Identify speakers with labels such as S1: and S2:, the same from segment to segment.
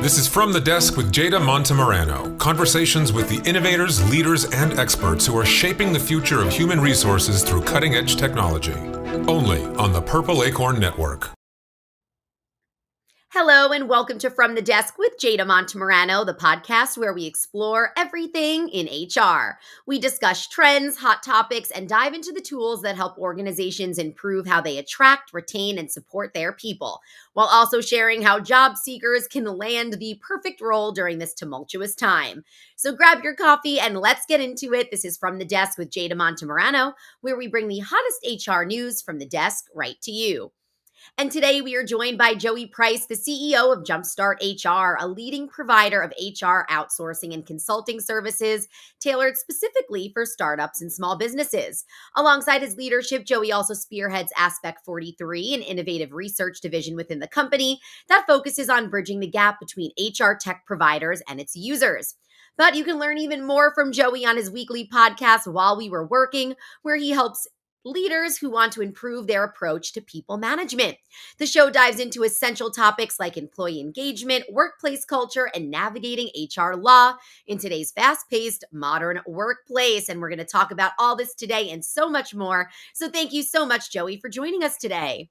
S1: This is From the Desk with Jada Montemarano. Conversations with the innovators, leaders, and experts who are shaping the future of human resources through cutting-edge technology. Only on the Purple Acorn Network.
S2: Hello and welcome to From the Desk with Jada Montemarano, the podcast where we explore everything in HR. We discuss trends, hot topics, and dive into the tools that help organizations improve how they attract, retain, and support their people, while also sharing how job seekers can land the perfect role during this tumultuous time. So grab your coffee and let's get into it. This is From the Desk with Jada Montemarano, where we bring the hottest HR news from the desk right to you. And today we are joined by Joey Price, the CEO of Jumpstart HR, a leading provider of HR outsourcing and consulting services tailored specifically for startups and small businesses. Alongside his leadership, Joey also spearheads Aspect 43, an innovative research division within the company that focuses on bridging the gap between HR tech providers and its users. But you can learn even more from Joey on his weekly podcast, While We Were Working, where he helps leaders who want to improve their approach to people management. The show dives into essential topics like employee engagement, workplace culture, and navigating HR law in today's fast-paced modern workplace. And we're going to talk about all this today and so much more. So thank you so much, Joey, for joining us today.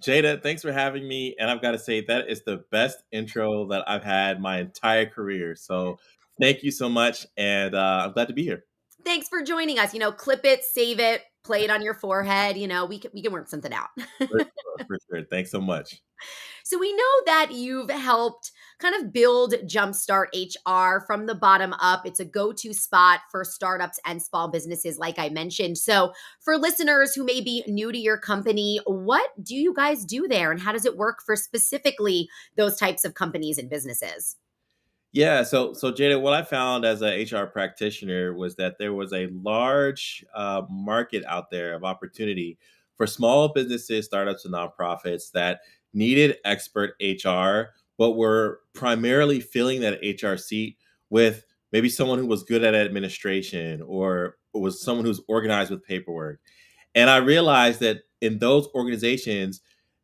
S3: Jada, thanks for having me. And I've got to say, that is the best intro that I've had my entire career. So thank you so much. And I'm glad to be here.
S2: Thanks for joining us. Clip it, save it, play it on your forehead. We can work something out.
S3: For sure. Thanks so much.
S2: So we know that you've helped kind of build Jumpstart HR from the bottom up. It's a go-to spot for startups and small businesses, like I mentioned. So for listeners who may be new to your company, what do you guys do there? And how does it work for specifically those types of companies and businesses?
S3: Yeah. So Jada, what I found as an HR practitioner was that there was a large market out there of opportunity for small businesses, startups, and nonprofits that needed expert HR, but were primarily filling that HR seat with maybe someone who was good at administration or was someone who's organized with paperwork. And I realized that in those organizations,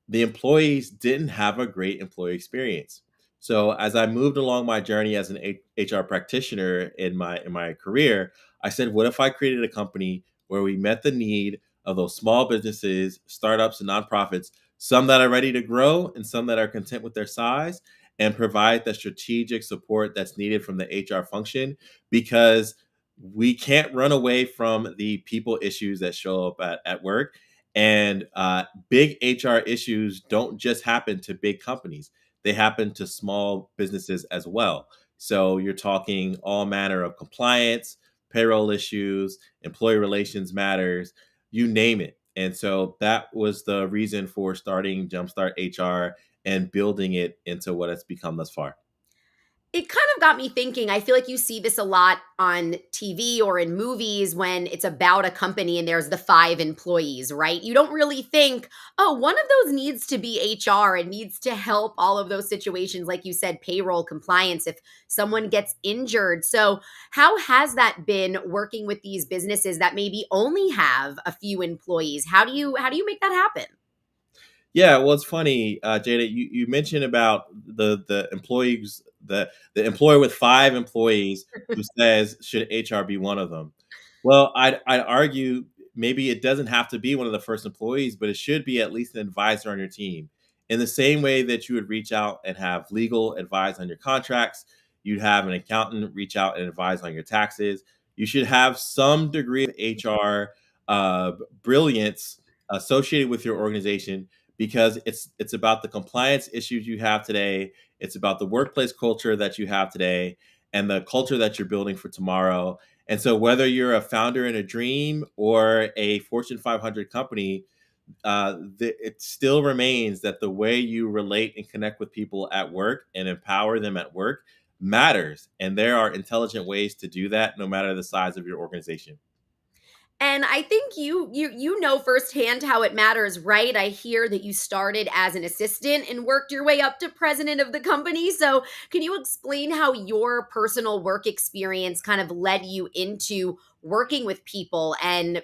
S3: the employees didn't have a great employee experience. So as I moved along my journey as an HR practitioner in my career, I said, what if I created a company where we met the need of those small businesses, startups, and nonprofits, some that are ready to grow and some that are content with their size, and provide the strategic support that's needed from the HR function, because we can't run away from the people issues that show up at work. And big HR issues don't just happen to big companies. They happen to small businesses as well. So you're talking all manner of compliance, payroll issues, employee relations matters, you name it. And so that was the reason for starting Jumpstart HR and building it into what it's become thus far.
S2: It kind of got me thinking. I feel like you see this a lot on TV or in movies when it's about a company and there's the 5 employees, right? You don't really think, oh, one of those needs to be HR and needs to help all of those situations, like you said, payroll, compliance, if someone gets injured. So how has that been working with these businesses that maybe only have a few employees? How do you make that happen?
S3: Yeah, well, it's funny, Jada. You mentioned about the employees, the employer with 5 employees who says should HR be one of them. Well, I'd argue maybe it doesn't have to be one of the first employees, but it should be at least an advisor on your team. In the same way that you would reach out and have legal advice on your contracts, you'd have an accountant reach out and advise on your taxes. You should have some degree of HR brilliance associated with your organization, because it's about the compliance issues you have today. It's about the workplace culture that you have today and the culture that you're building for tomorrow. And so whether you're a founder in a dream or a Fortune 500 company, it still remains that the way you relate and connect with people at work and empower them at work matters. And there are intelligent ways to do that, no matter the size of your organization.
S2: And I think you know firsthand how it matters, right? I hear that you started as an assistant and worked your way up to president of the company. So can you explain how your personal work experience kind of led you into working with people and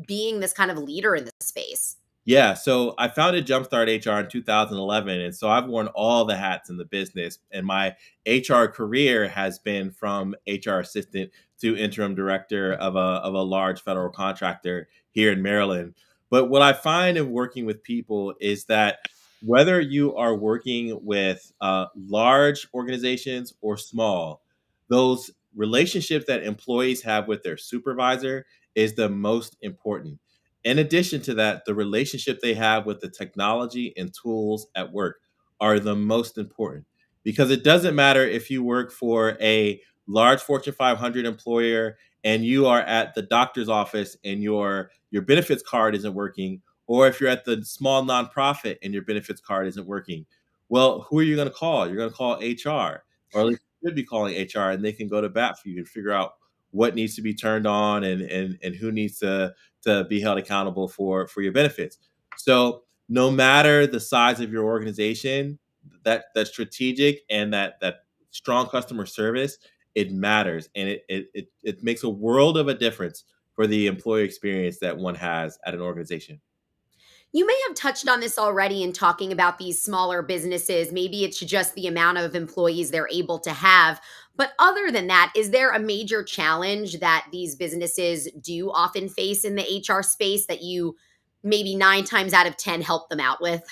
S2: being this kind of leader in this space?
S3: Yeah, so I founded Jumpstart HR in 2011, and so I've worn all the hats in the business. And my HR career has been from HR assistant to interim director of a large federal contractor here in Maryland. But what I find in working with people is that whether you are working with large organizations or small, those relationships that employees have with their supervisor is the most important. In addition to that, the relationship they have with the technology and tools at work are the most important, because it doesn't matter if you work for a large Fortune 500 employer and you are at the doctor's office and your benefits card isn't working, or if you're at the small nonprofit and your benefits card isn't working. Well, who are you going to call? You're going to call HR, or at least you should be calling HR, and they can go to bat for you and figure out what needs to be turned on, and who needs to be held accountable for your benefits. So no matter the size of your organization, that strategic and that strong customer service, it matters, and it makes a world of a difference for the employee experience that one has at an organization.
S2: You may have touched on this already in talking about these smaller businesses. Maybe it's just the amount of employees they're able to have. But other than that, is there a major challenge that these businesses do often face in the HR space that you maybe 9 times out of 10 help them out with?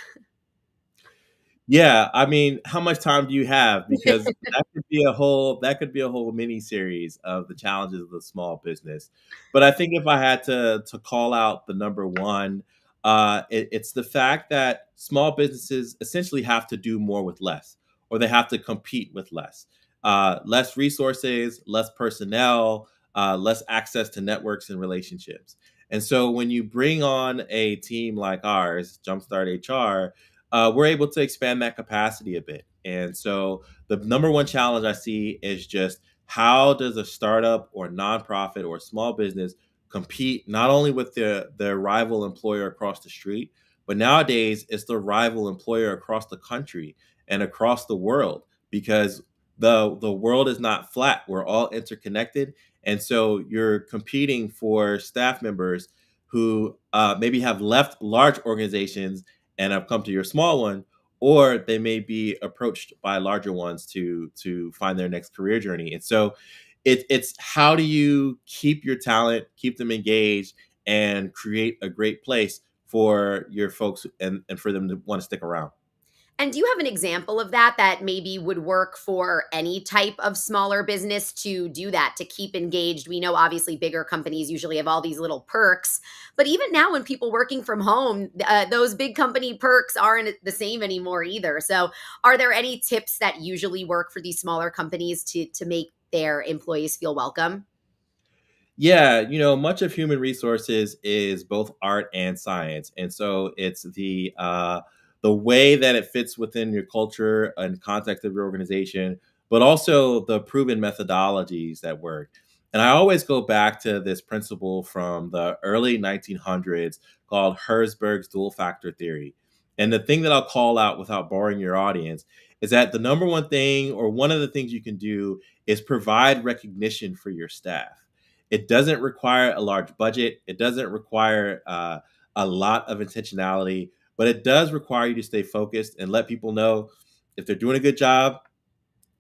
S3: Yeah, I mean, how much time do you have? Because that could be a whole mini series of the challenges of the small business. But I think if I had to call out the number one, it's the fact that small businesses essentially have to do more with less, or they have to compete with less. Less resources, less personnel, less access to networks and relationships. And so when you bring on a team like ours, Jumpstart HR, we're able to expand that capacity a bit. And so the number one challenge I see is just, how does a startup or nonprofit or small business compete not only with their rival employer across the street, but nowadays it's the rival employer across the country and across the world, because the world is not flat. We're all interconnected. And so you're competing for staff members who maybe have left large organizations and have come to your small one, or they may be approached by larger ones to find their next career journey. And so it's how do you keep your talent, keep them engaged, and create a great place for your folks, and for them to want to stick around.
S2: And do you have an example of that that maybe would work for any type of smaller business to do that, to keep engaged? We know obviously bigger companies usually have all these little perks, but even now when people working from home, those big company perks aren't the same anymore either. So, are there any tips that usually work for these smaller companies to make their employees feel welcome?
S3: Yeah, much of human resources is both art and science, and so it's the way that it fits within your culture and context of your organization, but also the proven methodologies that work. And I always go back to this principle from the early 1900s called Herzberg's dual factor theory. And the thing that I'll call out without boring your audience is that the number one thing, or one of the things you can do, is provide recognition for your staff. It doesn't require a large budget. It doesn't require a lot of intentionality, but it does require you to stay focused and let people know if they're doing a good job,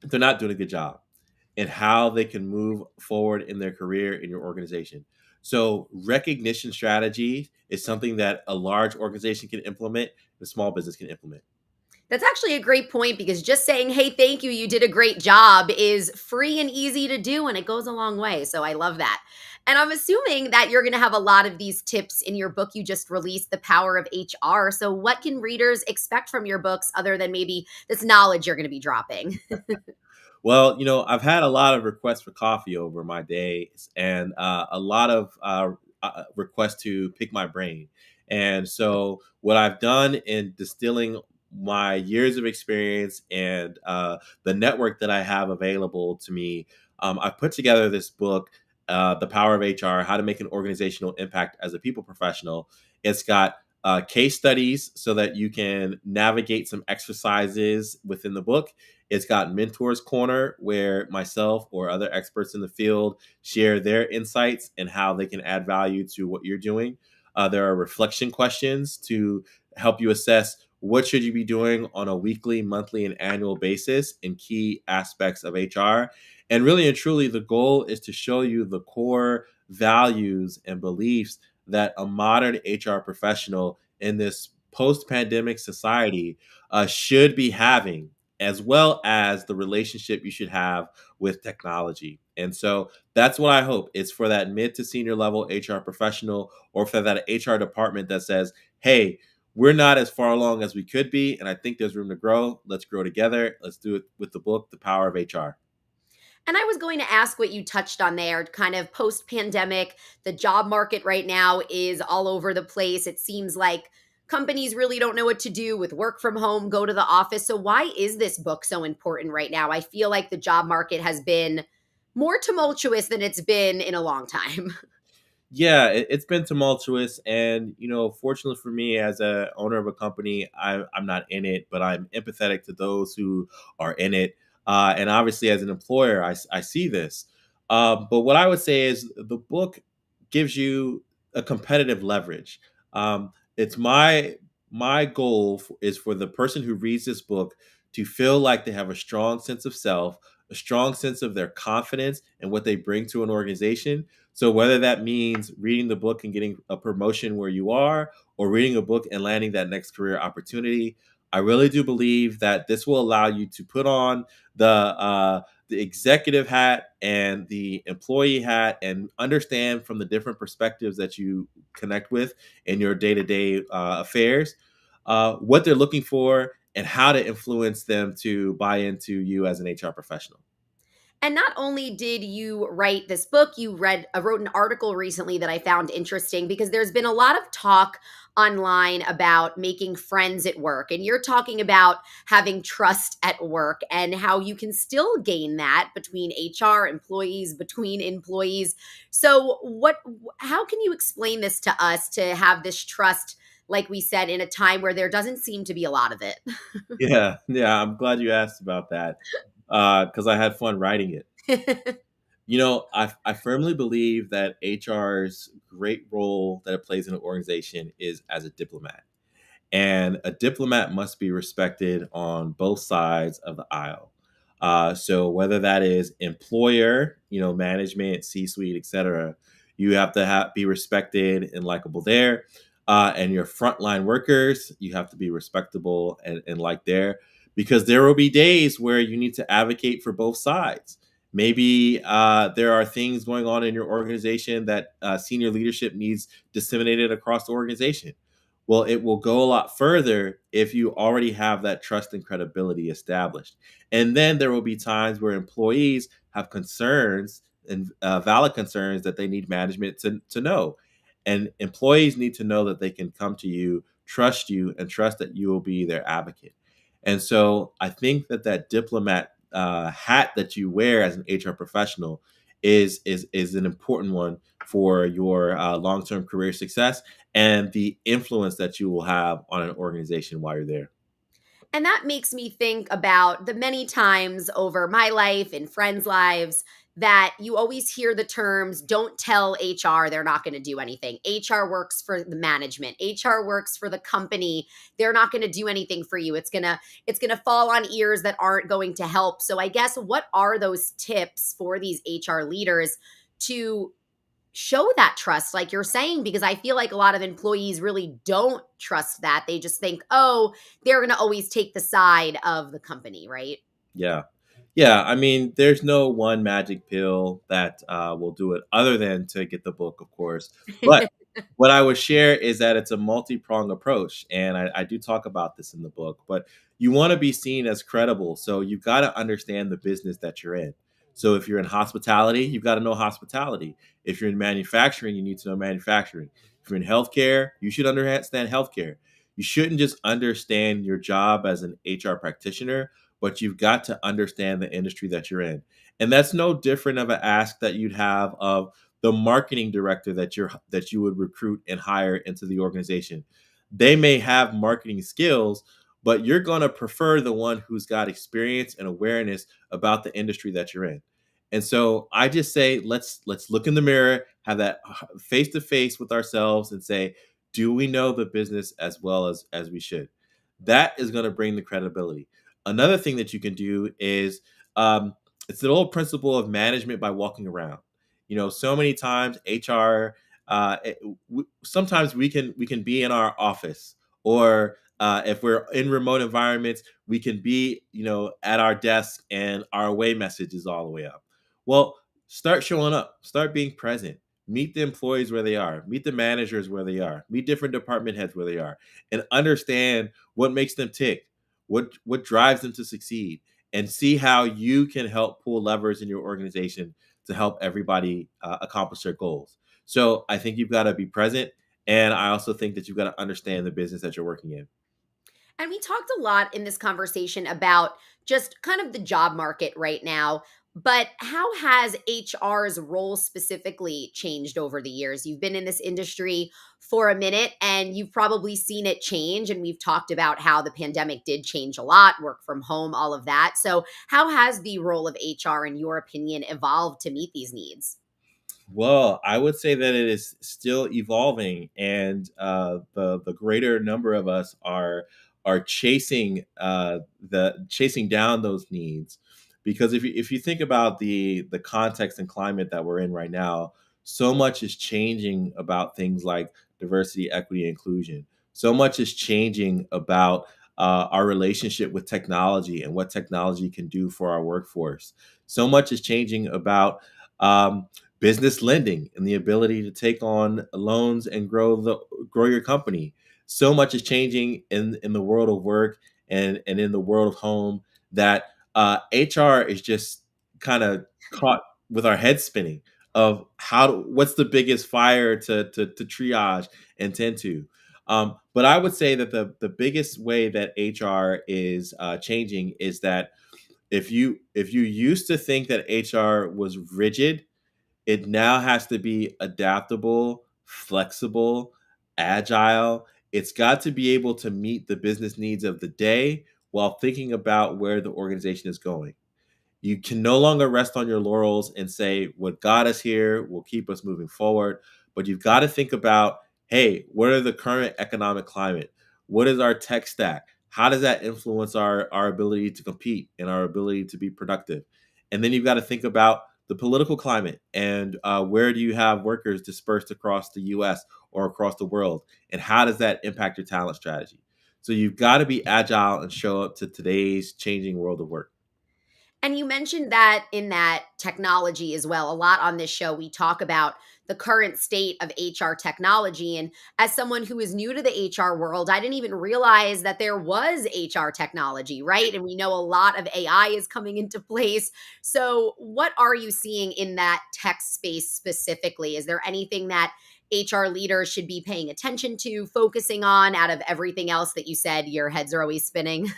S3: if they're not doing a good job, and how they can move forward in their career in your organization. So, recognition strategy is something that a large organization can implement, a small business can implement.
S2: That's actually a great point because just saying, hey, thank you, you did a great job is free and easy to do, and it goes a long way. So I love that. And I'm assuming that you're going to have a lot of these tips in your book you just released, The Power of HR. So, what can readers expect from your books other than maybe this knowledge you're going to be dropping?
S3: Well, I've had a lot of requests for coffee over my days, and a lot of requests to pick my brain. And so, what I've done in distilling my years of experience and the network that I have available to me, I put together this book, The Power of HR: How to Make an Organizational Impact as a People Professional. It's got case studies so that you can navigate some exercises within the book. It's got Mentors Corner, where myself or other experts in the field share their insights and how they can add value to what you're doing. There are reflection questions to help you assess what should you be doing on a weekly, monthly, and annual basis in key aspects of HR. And really and truly, the goal is to show you the core values and beliefs that a modern HR professional in this post-pandemic society should be having, as well as the relationship you should have with technology. And so that's what I hope. It's for that mid to senior level HR professional, or for that HR department that says, hey, we're not as far along as we could be, and I think there's room to grow. Let's grow together. Let's do it with the book, The Power of HR.
S2: And I was going to ask what you touched on there, kind of post pandemic. The job market right now is all over the place. It seems like companies really don't know what to do with work from home, go to the office. So, why is this book so important right now? I feel like the job market has been more tumultuous than it's been in a long time.
S3: Yeah, it's been tumultuous, and fortunately for me, as a owner of a company, I'm not in it, but I'm empathetic to those who are in it. And obviously, as an employer, I see this. But what I would say is the book gives you a competitive leverage. It's my goal is for the person who reads this book to feel like they have a strong sense of self, a strong sense of their confidence and what they bring to an organization. So whether that means reading the book and getting a promotion where you are, or reading a book and landing that next career opportunity, I really do believe that this will allow you to put on the executive hat and the employee hat, and understand from the different perspectives that you connect with in your day to day affairs, what they're looking for and how to influence them to buy into you as an HR professional.
S2: And not only did you write this book, you wrote an article recently that I found interesting, because there's been a lot of talk online about making friends at work. And you're talking about having trust at work and how you can still gain that between HR employees, between employees. So how can you explain this to us, to have this trust, like we said, in a time where there doesn't seem to be a lot of it?
S3: Yeah, I'm glad you asked about that, because I had fun writing it. I firmly believe that HR's great role that it plays in an organization is as a diplomat. And a diplomat must be respected on both sides of the aisle. So whether that is employer, management, C-suite, etc., you have to be respected and likable there. And your frontline workers, you have to be respectable and like there, because there will be days where you need to advocate for both sides. Maybe there are things going on in your organization that senior leadership needs disseminated across the organization. Well, it will go a lot further if you already have that trust and credibility established. And then there will be times where employees have concerns, and valid concerns, that they need management to know. And employees need to know that they can come to you, and trust that you will be their advocate. And so I think that diplomat hat that you wear as an HR professional is an important one for your long term career success, and the influence that you will have on an organization while you're there.
S2: And that makes me think about the many times over my life and friends' lives that you always hear the terms, don't tell HR they're not going to do anything. HR works for the management. HR works for the company. They're not going to do anything for you. It's going to fall on ears that aren't going to help. So I guess, what are those tips for these HR leaders to show that trust, like you're saying? Because I feel like a lot of employees really don't trust that. They just think, oh, they're going to always take the side of the company, right?
S3: Yeah. Yeah. I mean, there's no one magic pill that will do it, other than to get the book, of course. But what I would share is that it's a multi pronged approach. And I do talk about this in the book, but you want to be seen as credible. So you've got to understand the business that you're in. So if you're in hospitality, you've got to know hospitality. If you're in manufacturing, you need to know manufacturing. If you're in healthcare, you should understand healthcare. You shouldn't just understand your job as an HR practitioner, but you've got to understand the industry that you're in. And that's no different of an ask that you'd have of the marketing director that you would recruit and hire into the organization. They may have marketing skills, but you're going to prefer the one who's got experience and awareness about the industry that you're in. And so I just say, let's look in the mirror, have that face to face with ourselves and say, do we know the business as well as we should? That is going to bring the credibility. Another thing that you can do is um, it's the old principle of management by walking around. So many times HR, sometimes we can be in our office, or if we're in remote environments, we can be at our desk and our away message is all the way up. Well, start showing up, start being present. Meet the employees where they are, meet the managers where they are, meet different department heads where they are, and understand what makes them tick, what drives them to succeed, and see how you can help pull levers in your organization to help everybody accomplish their goals. So I think you've got to be present, and I also think that you've got to understand the business that you're working in.
S2: And we talked a lot in this conversation about just kind of the job market right now. But how has HR's role specifically changed over the years? You've been in this industry for a minute and you've probably seen it change. And we've talked about how the pandemic did change a lot, work from home, all of that. So, how has the role of HR, in your opinion, evolved to meet these needs?
S3: Well, I would say that it is still evolving, and the greater number of us are chasing down those needs, because if you think about the context and climate that we're in right now, so much is changing about things like diversity, equity, inclusion. So much is changing about our relationship with technology and what technology can do for our workforce. So much is changing about um, business lending and the ability to take on loans and grow your company. So much is changing in the world of work and in the world of home, that HR is just kind of caught with our head spinning of what's the biggest fire to triage and tend to. But I would say that the biggest way that HR is changing is that if you used to think that HR was rigid, it now has to be adaptable, flexible, agile. It's got to be able to meet the business needs of the day while thinking about where the organization is going. You can no longer rest on your laurels and say, what got us here will keep us moving forward. But you've got to think about, hey, what are the current economic climate? What is our tech stack? How does that influence our ability to compete and our ability to be productive? And then you've got to think about the political climate and where do you have workers dispersed across the US or across the world? And how does that impact your talent strategy? So you've got to be agile and show up to today's changing world of work.
S2: And you mentioned that in that technology as well. A lot on this show, we talk about the current state of HR technology. And as someone who is new to the HR world, I didn't even realize that there was HR technology, right? And we know a lot of AI is coming into place. So, what are you seeing in that tech space specifically? Is there anything that HR leaders should be paying attention to, focusing on out of everything else that you said your heads are always spinning?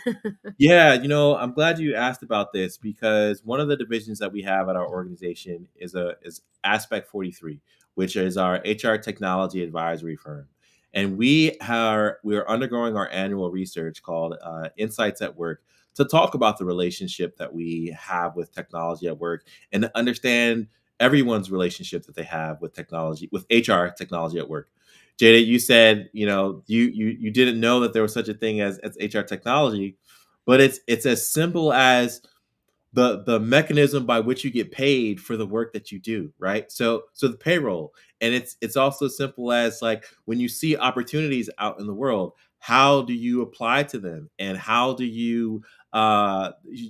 S3: Yeah, I'm glad you asked about this, because one of the divisions that we have at our organization is Aspect 43, which is our HR technology advisory firm. And we are undergoing our annual research called Insights at Work, to talk about the relationship that we have with technology at work and to understand everyone's relationship that they have with technology, with HR technology at work. Jada, you said, you didn't know that there was such a thing as HR technology, but it's as simple as the mechanism by which you get paid for the work that you do, right? So the payroll. And it's also simple as, like, when you see opportunities out in the world, how do you apply to them, and how do you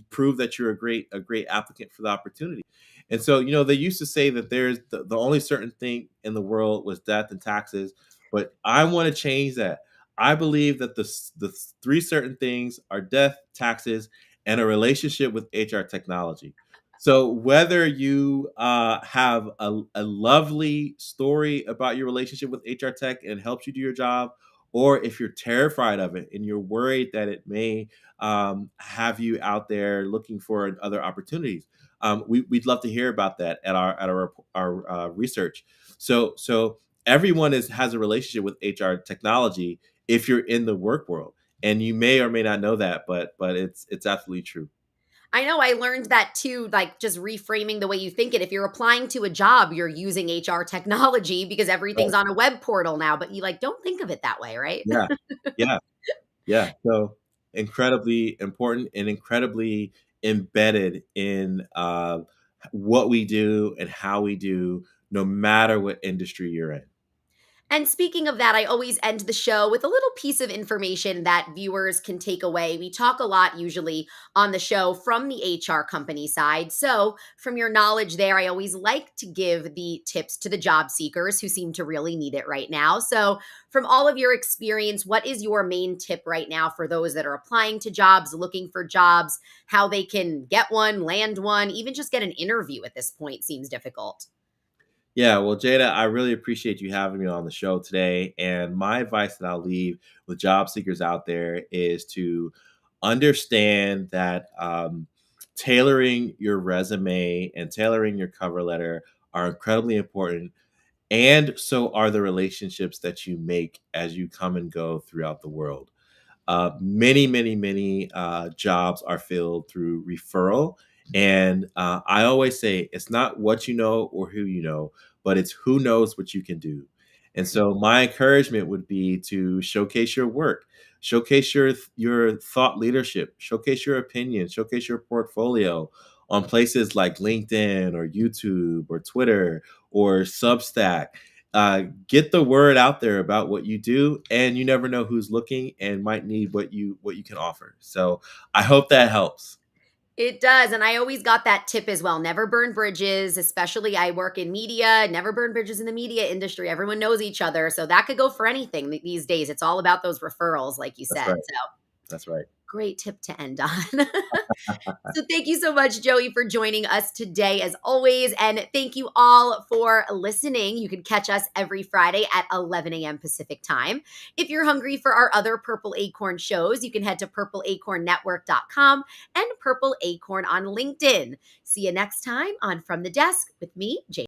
S3: prove that you're a great applicant for the opportunity? And so, they used to say that there's the only certain thing in the world was death and taxes, but I want to change that. I believe that the three certain things are death, taxes, and a relationship with HR technology. So whether you have a lovely story about your relationship with HR tech and it helps you do your job, or if you're terrified of it and you're worried that it may have you out there looking for other opportunities, we'd love to hear about that at our research. So everyone has a relationship with HR technology if you're in the work world, and you may or may not know that, but it's absolutely true.
S2: I know I learned that too, like just reframing the way you think it. If you're applying to a job, you're using HR technology because everything's
S3: Right.
S2: on a web portal now, but you like don't think of it that way, right?
S3: Yeah. Yeah. Yeah. So incredibly important and incredibly embedded in what we do and how we do, no matter what industry you're in.
S2: And speaking of that, I always end the show with a little piece of information that viewers can take away. We talk a lot usually on the show from the HR company side. So, from your knowledge there, I always like to give the tips to the job seekers who seem to really need it right now. So, from all of your experience, what is your main tip right now for those that are applying to jobs, looking for jobs, how they can get one, land one, even just get an interview at this point seems difficult?
S3: Yeah, well, Jada, I really appreciate you having me on the show today. And my advice that I'll leave with job seekers out there is to understand that tailoring your resume and tailoring your cover letter are incredibly important. And so are the relationships that you make as you come and go throughout the world. Many jobs are filled through referral. And I always say it's not what you know or who you know, but it's who knows what you can do. And so my encouragement would be to showcase your work, showcase your thought leadership, showcase your opinion, showcase your portfolio on places like LinkedIn or YouTube or Twitter or Substack. Get the word out there about what you do, and you never know who's looking and might need what you can offer. So I hope that helps.
S2: It does. And I always got that tip as well. Never burn bridges, especially I work in media, never burn bridges in the media industry. Everyone knows each other. So that could go for anything these days. It's all about those referrals, like you
S3: That's
S2: said.
S3: right.
S2: So
S3: That's right.
S2: great tip to end on. So thank you so much, Joey, for joining us today, as always. And thank you all for listening. You can catch us every Friday at 11 a.m. Pacific time. If you're hungry for our other Purple Acorn shows, you can head to purpleacornnetwork.com and Purple Acorn on LinkedIn. See you next time on From the Desk with me, Jay.